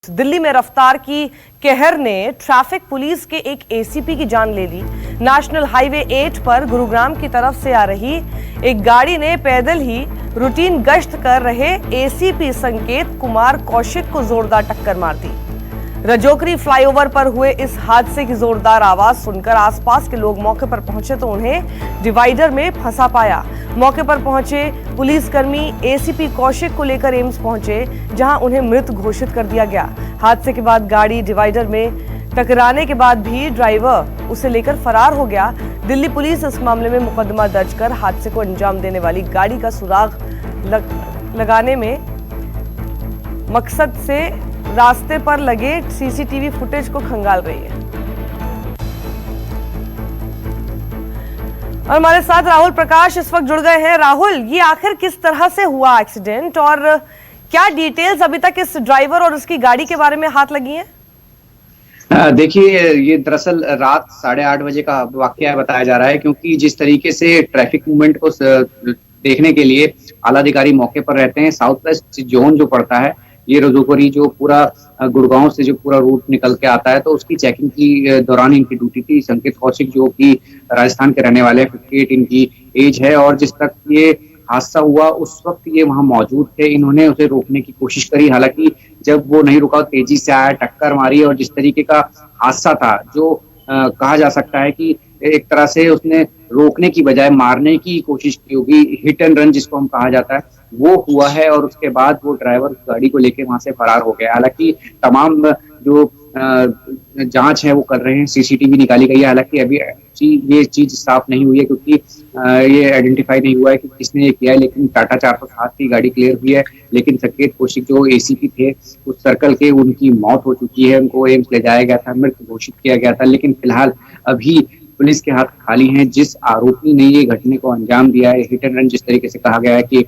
दिल्ली में रफ्तार की कहर ने ट्रैफिक पुलिस के एक एसीपी की जान ले ली। नेशनल हाईवे 8 पर गुरुग्राम की तरफ से आ रही एक गाड़ी ने पैदल ही रूटीन गश्त कर रहे एसीपी संकेत कुमार कौशिक को जोरदार टक्कर मार दी। रजोकरी फ्लाईओवर पर हुए इस हादसे की जोरदार आवाज सुनकर आसपास के लोग मौके पर पहुंचे तो उन्हें डिवाइडर में फंसा पाया। मौके पर पहुंचे पुलिसकर्मी एसीपी कौशिक को लेकर एम्स पहुंचे, जहां उन्हें मृत घोषित कर दिया गया। हादसे के बाद गाड़ी डिवाइडर में टकराने के बाद भी ड्राइवर उसे लेकर फरार हो गया। दिल्ली पुलिस इस मामले में मुकदमा दर्ज कर हादसे को अंजाम देने वाली गाड़ी का सुराग लगाने में मकसद से रास्ते पर लगे सीसीटीवी फुटेज को खंगाल रही है। और हमारे साथ राहुल प्रकाश इस वक्त जुड़ गए हैं। राहुल, ये आखिर किस तरह से हुआ एक्सीडेंट और क्या डिटेल्स अभी तक इस ड्राइवर और उसकी गाड़ी के बारे में हाथ लगी हैं? देखिए, ये दरअसल रात 8:30 बजे का वाकया बताया जा रहा है, क्योंकि जिस तरीके से ट्रैफिक मूवमेंट को देखने के लिए आला अधिकारी मौके पर रहते हैं। साउथ वेस्ट जोन जो पड़ता है, ये रजोकरी जो पूरा गुड़गांव से जो पूरा रूट निकल के आता है, तो उसकी चेकिंग की दौरान इनकी ड्यूटी थी। संकेत कौशिक जो कि राजस्थान के रहने वाले हैं, 58 इनकी एज है, और जिस तक ये हादसा हुआ उस वक्त ये वहां मौजूद थे। इन्होंने उसे रोकने की कोशिश करी, हालांकि जब वो नहीं रुका, तेजी से आया, टक्कर मारी, और जिस तरीके का हादसा था, जो कहा जा सकता है कि एक तरह से उसने रोकने की बजाय मारने की कोशिश की होगी, हिट एंड रन जिसको हम कहा जाता है, वो हुआ है। और उसके बाद वो ड्राइवर गाड़ी को लेके वहां से फरार हो गया। हालांकि तमाम जो जांच है वो कर रहे हैं, सीसीटीवी निकाली गई है। हालांकि अभी ये चीज साफ नहीं हुई है, क्योंकि ये आइडेंटिफाई नहीं हुआ है कि किसने ये किया है। लेकिन टाटा 407 की गाड़ी क्लियर हुई है, लेकिन संकेत कौशिक जो एसीपी थे उस सर्कल के, उनकी मौत हो चुकी है। उनको एम्स ले जाया गया था, मृत घोषित किया गया था। लेकिन फिलहाल अभी पुलिस के हाथ खाली हैं। जिस आरोपी ने ये घटने को अंजाम दिया है, हिट एंड रन जिस तरीके से कहा गया है कि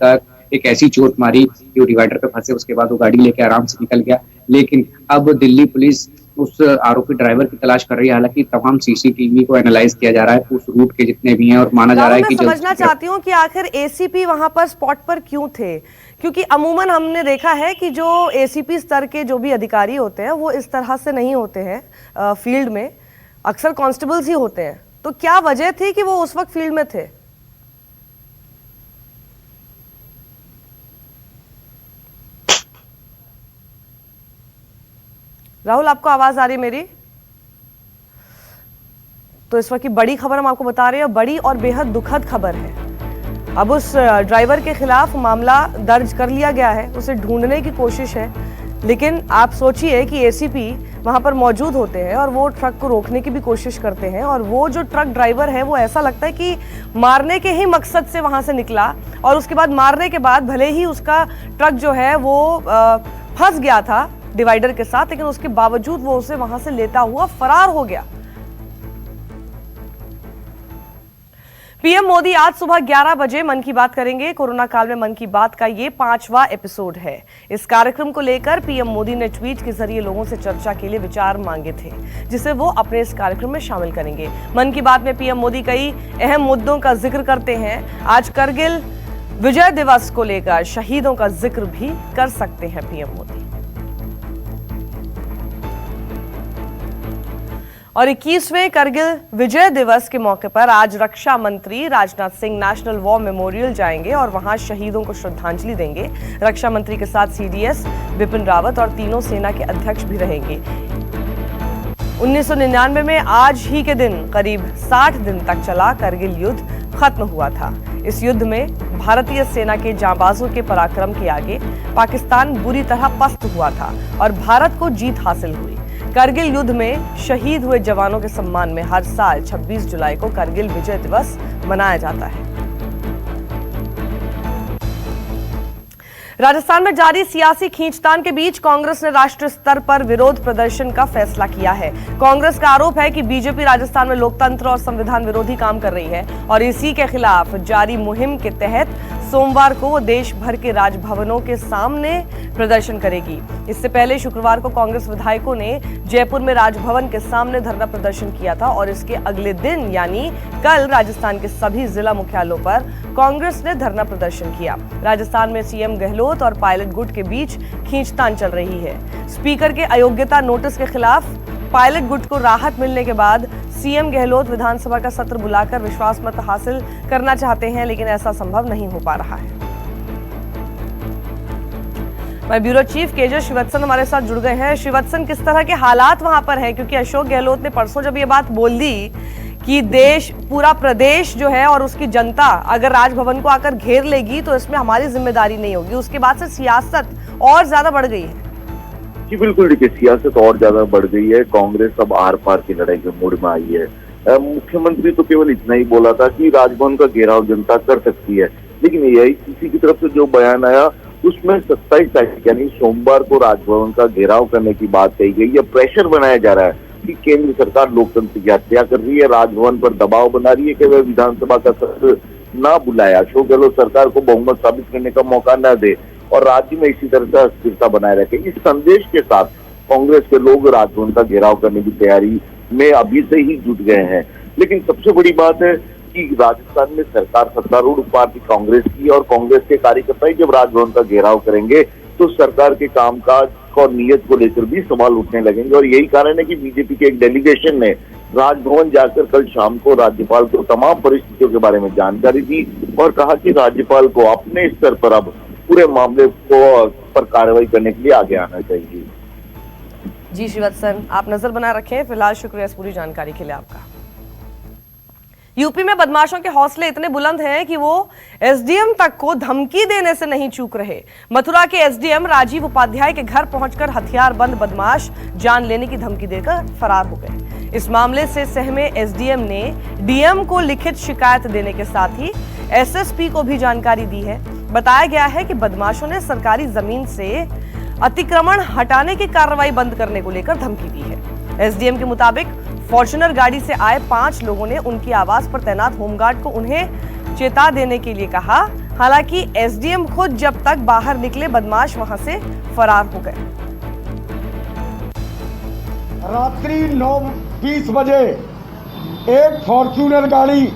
एक ऐसी चोट मारी कि वो डिवाइडर पे फंसे, उसके बाद वो गाड़ी लेके आराम से निकल गया। लेकिन अब दिल्ली पुलिस उस आरोपी ड्राइवर की तलाश कर रही है। हालांकि तमाम सीसीटीवी को एनालाइज किया जा रहा है, उस रूट के जितने भी हैं, और माना जा रहा है कि समझना चाहती हूँ कि आखिर एसीपी वहां पर स्पॉट पर क्यों थे, क्योंकि अमूमन हमने देखा है कि जो एसीपी स्तर के जो भी अधिकारी होते हैं वो इस तरह से नहीं होते हैं फील्ड में, अक्सर कांस्टेबल्स ही होते हैं। तो क्या वजह थी कि वो उस वक्त फील्ड में थे? राहुल, आपको आवाज आ रही है मेरी? तो इस वक्त की बड़ी खबर हम आपको बता रहे हैं, बड़ी और बेहद दुखद खबर है। अब उस ड्राइवर के खिलाफ मामला दर्ज कर लिया गया है, उसे ढूंढने की कोशिश है। लेकिन आप सोचिए कि एसीपी वहां पर मौजूद होते हैं और वो ट्रक को रोकने की भी कोशिश करते हैं, और वो जो ट्रक ड्राइवर है वो ऐसा लगता है कि मारने के ही मकसद से वहां से निकला, और उसके बाद मारने के बाद भले ही उसका ट्रक जो है वो फंस गया था डिवाइडर के साथ, लेकिन उसके बावजूद वो उसे वहां से लेता हुआ फरार हो गया। पीएम मोदी आज सुबह 11 बजे मन की बात करेंगे। कोरोना काल में मन की बात का ये 5वां एपिसोड है। इस कार्यक्रम को लेकर पीएम मोदी ने ट्वीट के जरिए लोगों से चर्चा के लिए विचार मांगे थे, जिसे वो अपने इस कार्यक्रम में शामिल करेंगे। मन की बात में पीएम मोदी कई अहम मुद्दों का जिक्र करते हैं। आज करगिल विजय दिवस को लेकर शहीदों का जिक्र भी कर सकते हैं पीएम मोदी। और 21वें करगिल विजय दिवस के मौके पर आज रक्षा मंत्री Rajnath Singh national war memorial जाएंगे और वहां शहीदों को श्रद्धांजलि देंगे। रक्षा मंत्री के साथ सीडीएस बिपिन रावत और तीनों सेना के अध्यक्ष भी रहेंगे। 1999 में आज ही के दिन करीब 60 दिन तक चला करगिल युद्ध खत्म हुआ था। इस युद्ध में भारतीय सेना के जांबाजों के पराक्रम के आगे पाकिस्तान बुरी तरह पस्त हुआ था और भारत को जीत हासिल हुई। करगिल युद्ध में शहीद हुए जवानों के सम्मान में हर साल 26 जुलाई को करगिल विजय दिवस मनाया जाता है। राजस्थान में जारी सियासी खींचतान के बीच कांग्रेस ने राष्ट्रीय स्तर पर विरोध प्रदर्शन का फैसला किया है। कांग्रेस का आरोप है कि बीजेपी राजस्थान में लोकतंत्र और संविधान विरोधी काम कर रही है और इसी के खिलाफ जारी मुहिम के तहत सोमवार को वो देश भर के राजभवनों के सामने प्रदर्शन करेगी। इससे पहले शुक्रवार को कांग्रेस विधायकों ने जयपुर में राजभवन के सामने धरना प्रदर्शन किया था और इसके अगले दिन यानी कल राजस्थान के सभी जिला मुख्यालयों पर कांग्रेस ने धरना प्रदर्शन किया। राजस्थान में सीएम गहलोत और पायलट गुट के बीच खींचतान चल रही है। स्पीकर के अयोग्यता नोटिस के खिलाफ पायलट गुट को राहत मिलने के बाद सीएम गहलोत विधानसभा का सत्र बुलाकर विश्वास मत हासिल करना चाहते हैं, लेकिन ऐसा संभव नहीं हो पा रहा है। ब्यूरो चीफ केजे श्रीवत्सन हमारे साथ जुड़ गए हैं। श्रीवत्सन, किस तरह के हालात वहां पर हैं? क्योंकि अशोक गहलोत ने परसों जब ये बात बोल दी कि देश पूरा प्रदेश जो है और उसकी जनता अगर राजभवन को आकर घेर लेगी तो इसमें हमारी जिम्मेदारी नहीं होगी, उसके बाद से सियासत और ज्यादा बढ़ गई है। जी बिल्कुल, देखिए सियासत और ज्यादा बढ़ गई है। कांग्रेस अब आर पार की लड़ाई के मूड में आई है। मुख्यमंत्री तो केवल इतना ही बोला था कि राजभवन का घेराव जनता कर सकती है, लेकिन एआईसीसी की तरफ से जो बयान आया उसमें 27 तारीख यानी सोमवार को राजभवन का घेराव करने की बात कही गई है। प्रेशर बनाया जा रहा है कि केंद्र सरकार लोकतंत्र की हत्या कर रही है, राजभवन पर दबाव बना रही है कि वह विधानसभा का सत्र ना बुलाए, अशोक गहलोत सरकार को बहुमत साबित करने का मौका न दे और राज्य में इसी तरह का स्थिरता बनाए रखे। इस संदेश के साथ कांग्रेस के लोग राजभवन का घेराव करने की तैयारी में अभी से ही जुट गए हैं। लेकिन सबसे बड़ी बात है कि राजस्थान में सरकार सत्तारूढ़ पार्टी कांग्रेस की और कांग्रेस के कार्यकर्ता ही जब राजभवन का घेराव करेंगे तो सरकार के कामकाज और नीयत को लेकर भी सवाल उठने लगेंगे। और यही कारण है कि बीजेपी के एक डेलीगेशन ने राजभवन जाकर कल शाम को राज्यपाल को तमाम परिस्थितियों के बारे में जानकारी दी और कहा कि राज्यपाल को अपने स्तर पर अब पूरे मामले को पर कार्रवाई करने के लिए आगे आना चाहिए। जी श्रीवत्सन, आप नजर बनाए रखें। फिलहाल शुक्रिया इस पूरी जानकारी के लिए आपका। यूपी में बदमाशों के हौसले इतने बुलंद हैं कि वो एसडीएम तक को धमकी देने से नहीं चूक रहे। मथुरा के एसडीएम राजीव उपाध्याय के घर पहुंचकर हथियारबंद बदमाश जान लेने की धमकी देकर फरार हो गए। इस मामले से सहमे एसडीएम ने डीएम को लिखित शिकायत देने के साथ ही एसएसपी को भी जानकारी दी है। बताया गया है कि बदमाशों ने सरकारी जमीन से अतिक्रमण हटाने की कार्रवाई बंद करने को लेकर धमकी दी है। एसडीएम के मुताबिक फॉर्च्यूनर गाड़ी से आए 5 लोगों ने उनकी आवाज पर तैनात होमगार्ड को उन्हें चेता देने के लिए कहा। हालांकि एसडीएम खुद जब तक बाहर निकले बदमाश वहां से फरार हो गए। रात्रि 9:20 बजे एक फॉर्च्यूनर गाड़ी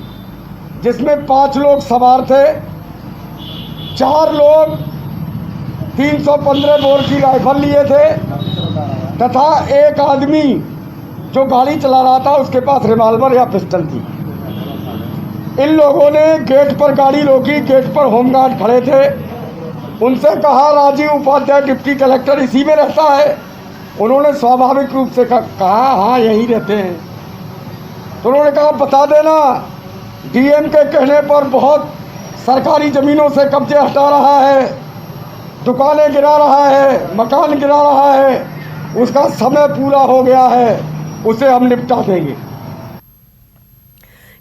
जिसमें 5 लोग सवार थे, 4 लोग 315 बोर की राइफल लिए थे तथा एक आदमी जो गाड़ी चला रहा था उसके पास रिवॉल्वर या पिस्टल थी। इन लोगों ने गेट पर गाड़ी रोकी, गेट पर होमगार्ड खड़े थे। उनसे कहा राजीव उपाध्याय डिप्टी कलेक्टर इसी में रहता है? उन्होंने स्वाभाविक रूप से कहा हाँ यहीं रहते हैं। तो उन्होंने कहा बता देना, डीएम के कहने पर बहुत सरकारी ज़मीनों से कब्जे हटा रहा है, दुकानें गिरा रहा है, मकान गिरा रहा है, उसका समय पूरा हो गया है, उसे हम निपटा देंगे।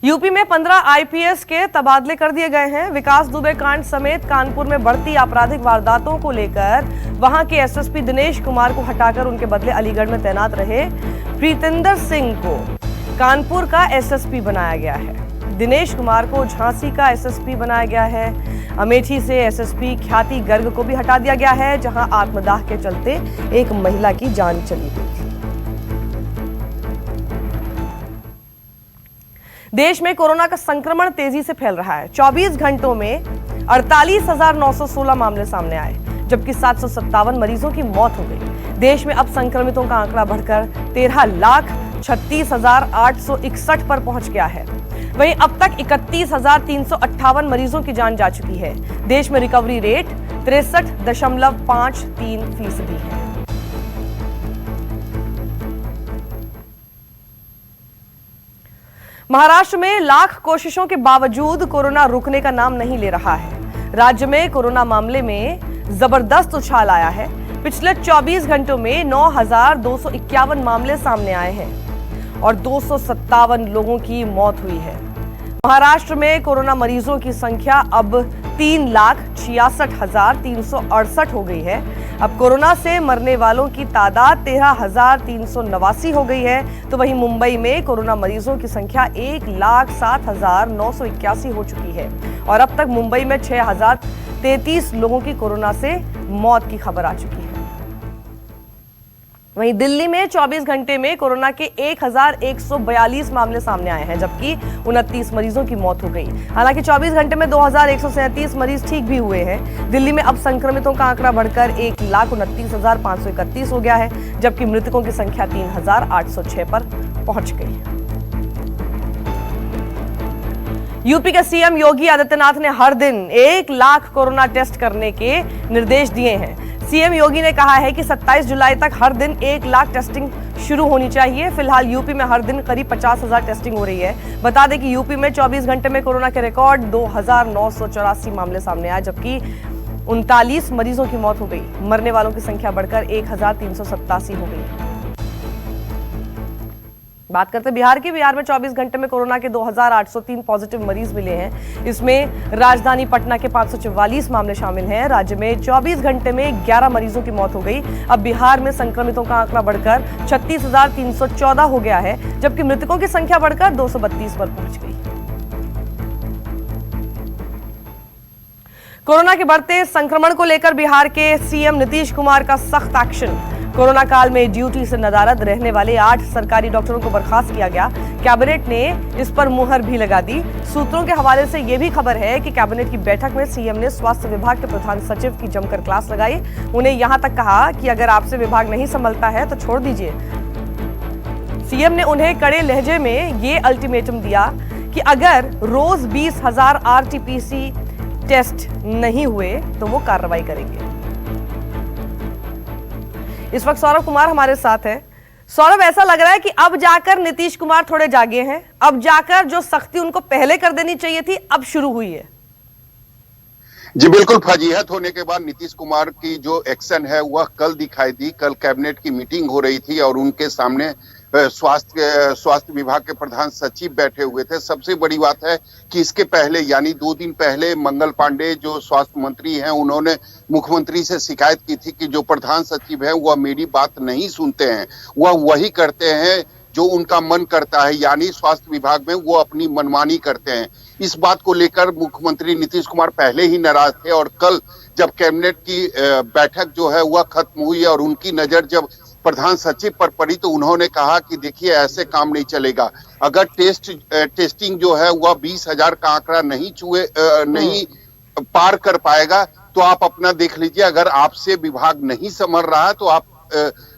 यूपी में 15 आईपीएस के तबादले कर दिए गए हैं। विकास दुबे कांड समेत कानपुर में बढ़ती आपराधिक वारदातों को लेकर वहां के एसएसपी दिनेश कुमार को हटाकर उनके बदले अलीगढ़ में तैनात रहे प्रीतिंदर सिंह को कानपुर का एसएसपी बनाया गया है। दिनेश कुमार को झांसी का एसएसपी बनाया गया है। अमेठी से एसएसपी ख्याति गर्ग को भी हटा दिया गया है, जहां आत्मदाह के चलते एक महिला की जान चली गई थी। देश में कोरोना का संक्रमण तेजी से फैल रहा है। 24 घंटों में 48,916 मामले सामने आए, जबकि 757 मरीजों की मौत हो गई। देश में अब संक्रमितों का आंकड़ा बढ़कर 13,36,861 पर पहुंच गया है। वहीं अब तक 31,358 मरीजों की जान जा चुकी है। देश में रिकवरी रेट 63.53% है। महाराष्ट्र में लाख कोशिशों के बावजूद कोरोना रुकने का नाम नहीं ले रहा है। राज्य में कोरोना मामले में जबरदस्त उछाल आया है। पिछले 24 घंटों में 9,251 मामले सामने आए हैं और 257 लोगों की मौत हुई है। महाराष्ट्र में कोरोना मरीजों की संख्या अब 3,66,368 हो गई है। अब कोरोना से मरने वालों की तादाद 13,389 हो गई है, तो वहीं मुंबई में कोरोना मरीजों की संख्या 1,07,981 हो चुकी है और अब तक मुंबई में 6,033 लोगों की कोरोना से मौत की खबर आ चुकी है। वहीं दिल्ली में 24 घंटे में कोरोना के 1,142 मामले सामने आए हैं, जबकि 29 मरीजों की मौत हो गई। हालांकि 24 घंटे में 2,137 मरीज ठीक भी हुए हैं। दिल्ली में अब संक्रमितों का आंकड़ा बढ़कर 1,29,531 हो गया है, जबकि मृतकों की संख्या 3,806 पर पहुंच गई है। यूपी के सीएम योगी आदित्यनाथ ने हर दिन 1 लाख कोरोना टेस्ट करने के निर्देश दिए हैं। सीएम योगी ने कहा है कि 27 जुलाई तक हर दिन 1 लाख टेस्टिंग शुरू होनी चाहिए। फिलहाल यूपी में हर दिन करीब 50,000 टेस्टिंग हो रही है। बता दें कि यूपी में 24 घंटे में कोरोना के रिकॉर्ड 2,984 मामले सामने आए, जबकि 39 मरीजों की मौत हो गई। मरने वालों की संख्या बढ़कर 1,387 हो गई। बात करते बिहार की। बिहार में 24 घंटे में कोरोना के 2,803 पॉजिटिव मरीज मिले हैं। इसमें राजधानी पटना के 544 मामले शामिल हैं। राज्य में 24 घंटे में 11 मरीजों की मौत हो गई। अब बिहार में संक्रमितों का आंकड़ा बढ़कर 36,314 हो गया है, जबकि मृतकों की संख्या बढ़कर 232 पर पहुंच गई। कोरोना के बढ़ते संक्रमण को लेकर बिहार के सीएम नीतीश कुमार का सख्त एक्शन। कोरोना काल में ड्यूटी से नदारद रहने वाले 8 सरकारी डॉक्टरों को बर्खास्त किया गया। कैबिनेट ने इस पर मुहर भी लगा दी। सूत्रों के हवाले से यह भी खबर है कि कैबिनेट की बैठक में सीएम ने स्वास्थ्य विभाग के प्रधान सचिव की जमकर क्लास लगाई। उन्हें यहां तक कहा कि अगर आपसे विभाग नहीं संभलता है तो छोड़ दीजिए। सीएम ने उन्हें कड़े लहजे में ये अल्टीमेटम दिया कि अगर रोज 20,000 आरटीपीसी टेस्ट नहीं हुए तो वो कार्रवाई करेंगे। इस वक्त सौरभ कुमार हमारे साथ है। सौरभ, ऐसा लग रहा है कि अब जाकर नीतीश कुमार थोड़े जागे हैं। अब जाकर जो सख्ती उनको पहले कर देनी चाहिए थी, अब शुरू हुई है। जी बिल्कुल, फजीहत होने के बाद नीतीश कुमार की जो एक्शन है वह कल दिखाई दी। कल कैबिनेट की मीटिंग हो रही थी और उनके सामने स्वास्थ्य विभाग के प्रधान सचिव बैठे हुए थे। सबसे बड़ी बात है कि इसके पहले यानी 2 दिन पहले मंगल पांडे जो स्वास्थ्य मंत्री हैं, उन्होंने मुख्यमंत्री से शिकायत की थी कि जो प्रधान सचिव है वह मेरी बात नहीं सुनते हैं, वह वही करते हैं जो उनका मन करता है, यानी स्वास्थ्य विभाग में वो अपनी मनमानी करते हैं। इस बात को लेकर मुख्यमंत्री नीतीश कुमार पहले ही नाराज थे और कल जब कैबिनेट की बैठक जो है वह खत्म हुई और उनकी नजर जब प्रधान सचिव पर पड़ी तो उन्होंने कहा कि देखिए ऐसे काम नहीं चलेगा। अगर टेस्टिंग जो है वह 20,000 का आंकड़ा नहीं पार कर पाएगा तो आप अपना देख लीजिए। अगर आपसे विभाग नहीं संभल रहा है तो आप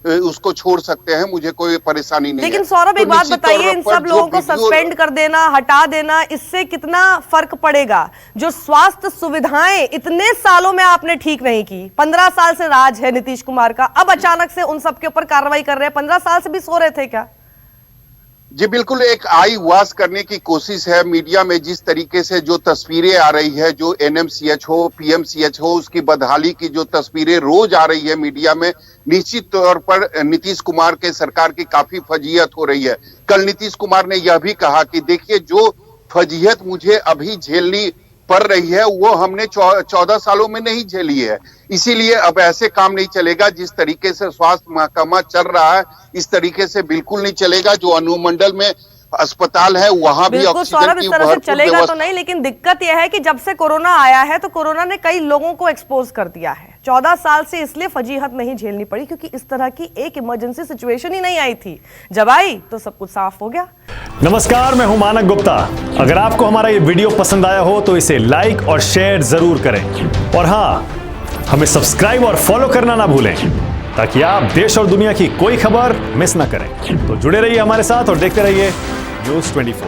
उसको छोड़ सकते हैं, मुझे कोई परेशानी नहीं। लेकिन सौरभ, एक बात बताइए, इन सब लोगों को सस्पेंड कर देना, हटा देना, इससे कितना फर्क पड़ेगा? जो स्वास्थ्य सुविधाएं इतने सालों में आपने ठीक नहीं की, 15 साल से राज है नीतीश कुमार का, अब अचानक से उन सब के ऊपर कार्रवाई कर रहे हैं। 15 साल से भी सो रहे थे क्या? जी बिल्कुल, एक आई वॉश करने की कोशिश है। मीडिया में जिस तरीके से जो तस्वीरें आ रही है, जो एनएमसीएच हो, पीएमसीएच हो, उसकी बदहाली की जो तस्वीरें रोज आ रही है मीडिया में, निश्चित तौर पर नीतीश कुमार के सरकार की काफी फजीहत हो रही है। कल नीतीश कुमार ने यह भी कहा कि देखिए जो फजीहत मुझे अभी झेलनी पड़ रही है वो हमने 14 सालों में नहीं झेली है, इसीलिए अब ऐसे काम नहीं चलेगा। जिस तरीके से स्वास्थ्य महकमा चल रहा है इस तरीके से बिल्कुल नहीं चलेगा। जो अनुमंडल में अस्पताल है वहां भी ऑक्सीजन की भरपूर चलेगा तो नहीं, लेकिन दिक्कत यह है कि जब से कोरोना आया है तो कोरोना ने कई लोगों को एक्सपोज कर दिया है। 14 साल से इसलिए फजीहत नहीं झेलनी पड़ी क्योंकि इस तरह की एक इमरजेंसी सिचुएशन ही नहीं आई थी। जब आई तो सब कुछ साफ हो गया। नमस्कार, मैं हूं मानक गुप्ता। अगर आपको हमारा ये वीडियो पसंद आया हो तो इसे लाइक और शेयर जरूर करें और हाँ, हमें सब्सक्राइब और फॉलो करना ना भूलें ताकि आप देश और दुनिया की कोई खबर मिस ना करें। तो जुड़े रहिए हमारे साथ और देखते रहिए न्यूज़ 24।